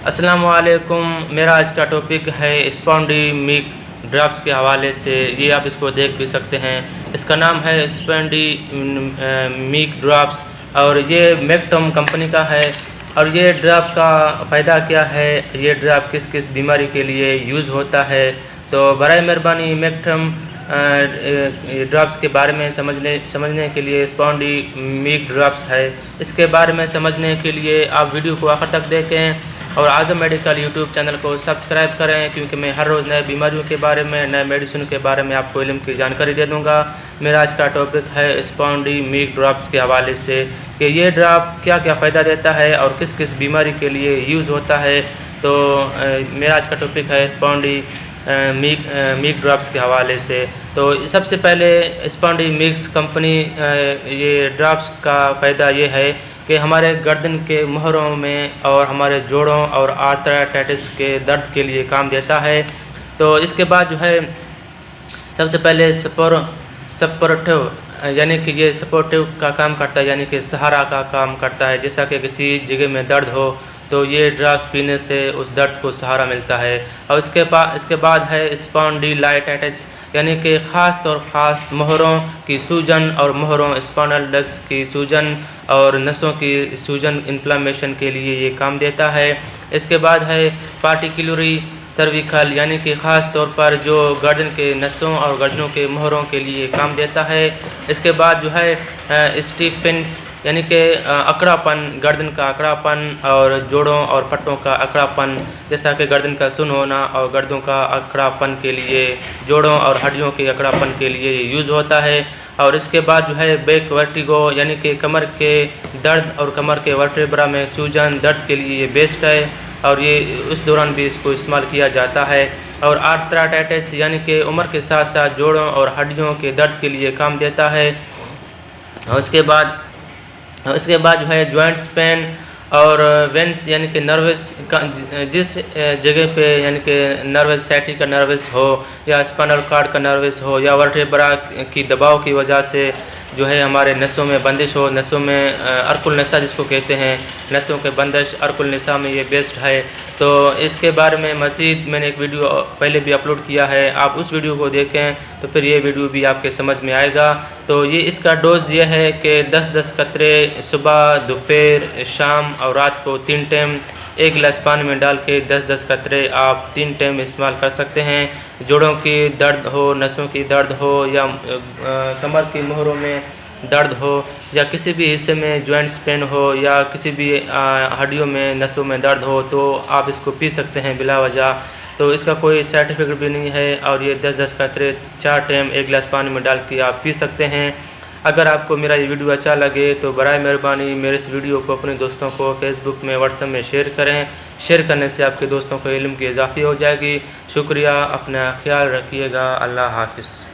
السلام علیکم۔ میرا آج کا ٹاپک ہے اسپونڈی میک ڈراپس کے حوالے سے۔ یہ آپ اس کو دیکھ بھی سکتے ہیں، اس کا نام ہے اسپونڈی میک ڈراپس اور یہ میکٹم کمپنی کا ہے۔ اور یہ ڈراپ کا فائدہ کیا ہے، یہ ڈراپ کس کس بیماری کے لیے یوز ہوتا ہے، تو برائے مہربانی میکٹم ڈراپس کے بارے میں سمجھنے کے لیے اسپونڈی میک ڈراپس ہے، اس کے بارے میں سمجھنے کے لیے آپ ویڈیو کو آخر تک دیکھیں اور اعظم میڈیکل یوٹیوب چینل کو سبسکرائب کریں، کیونکہ میں ہر روز نئے بیماریوں کے بارے میں، نئے میڈیسن کے بارے میں آپ کو علم کی جانکاری دے دوں گا۔ میرا آج کا ٹاپک ہے اسپونڈی میک ڈراپس کے حوالے سے کہ یہ ڈراپ کیا کیا فائدہ دیتا ہے اور کس کس بیماری کے لیے یوز ہوتا ہے۔ تو میرا آج کا ٹاپک ہے اسپونڈی میک ڈراپس کے حوالے سے۔ تو سب سے پہلے اسپونڈی میکس کمپنی یہ ڈراپس کا فائدہ یہ ہے کہ ہمارے گردن کے مہروں میں اور ہمارے جوڑوں اور آرتھرائٹس کے درد کے لیے کام دیتا ہے۔ تو اس کے بعد جو ہے سب سے پہلے سپورٹو یعنی کہ یہ سپورٹو کا کام کرتا ہے، یعنی کہ سہارا کا کام کرتا ہے۔ جیسا کہ کسی جگہ میں درد ہو تو یہ ڈراپس پینے سے اس درد کو سہارا ملتا ہے۔ اور اس کے بعد ہے اسپونڈیلائٹس، یعنی کہ خاص مہروں کی سوجن اور مہروں اسپائنل ڈسک کی سوجن اور نسوں کی سوجن انفلامیشن کے لیے یہ کام دیتا ہے۔ اس کے بعد ہے پارٹیکولری سرویکل، یعنی کہ خاص طور پر جو گردن کے نسوں اور گردنوں کے مہروں کے لیے کام دیتا ہے۔ اس کے بعد جو ہے اسٹیفنس، یعنی کہ اکڑا پن، گردن کا اکڑا پن اور جوڑوں اور پٹوں کا اکڑا پن، جیسا کہ گردن کا سن ہونا اور گردوں کا اکڑا پن کے لیے، جوڑوں اور ہڈیوں کے اکڑا پن کے لیے یہ یوز ہوتا ہے۔ اور اس کے بعد جو ہے بیک ورٹیگو، یعنی کہ کمر کے درد اور کمر کے ورٹیبرا میں سوجن درد کے لیے یہ بیسٹ ہے اور یہ اس دوران بھی اس کو استعمال کیا جاتا ہے۔ اور آرتھرائٹس، یعنی کہ عمر کے ساتھ ساتھ جوڑوں اور ہڈیوں کے درد کے لیے کام دیتا ہے۔ اور اس کے بعد جو ہے جوائنٹس پین اور وینس، یعنی کہ نروس جس جگہ پہ یعنی کہ نروس سیٹی کا نروس ہو یا اسپائنل کارڈ کا نروس ہو یا ورٹیبرا کی دباؤ کی وجہ سے جو ہے ہمارے نسوں میں بندش ہو، نسوں میں عرق النساء جس کو کہتے ہیں، نسوں کے بندش، عرق النساء میں یہ بیسٹ ہے۔ تو اس کے بارے میں مزید میں نے ایک ویڈیو پہلے بھی اپلوڈ کیا ہے، آپ اس ویڈیو کو دیکھیں تو پھر یہ ویڈیو بھی آپ کے سمجھ میں آئے گا۔ تو یہ اس کا ڈوز یہ ہے کہ 10 قطرے صبح، دوپہر، شام اور رات کو 3 ٹائم ایک گلاس پانی میں ڈال کے 10 قطرے آپ 3 ٹائم استعمال کر سکتے ہیں۔ جوڑوں کی درد ہو، نسوں کی درد ہو یا کمر کی مہروں میں درد ہو یا کسی بھی حصے میں جوائنٹس پین ہو یا کسی بھی ہڈیوں میں نسوں میں درد ہو تو آپ اس کو پی سکتے ہیں بلا وجہ۔ تو اس کا کوئی سائیڈ افیکٹ بھی نہیں ہے اور یہ 10 قطرے 4 ٹائم ایک گلاس پانی میں ڈال کے آپ پی سکتے ہیں۔ اگر آپ کو میرا یہ ویڈیو اچھا لگے تو برائے مہربانی میرے اس ویڈیو کو اپنے دوستوں کو فیس بک میں، واٹس ایپ میں شیئر کریں۔ شیئر کرنے سے آپ کے دوستوں کو علم کی اضافی ہو جائے گی۔ شکریہ، اپنا خیال رکھیے گا، اللہ حافظ۔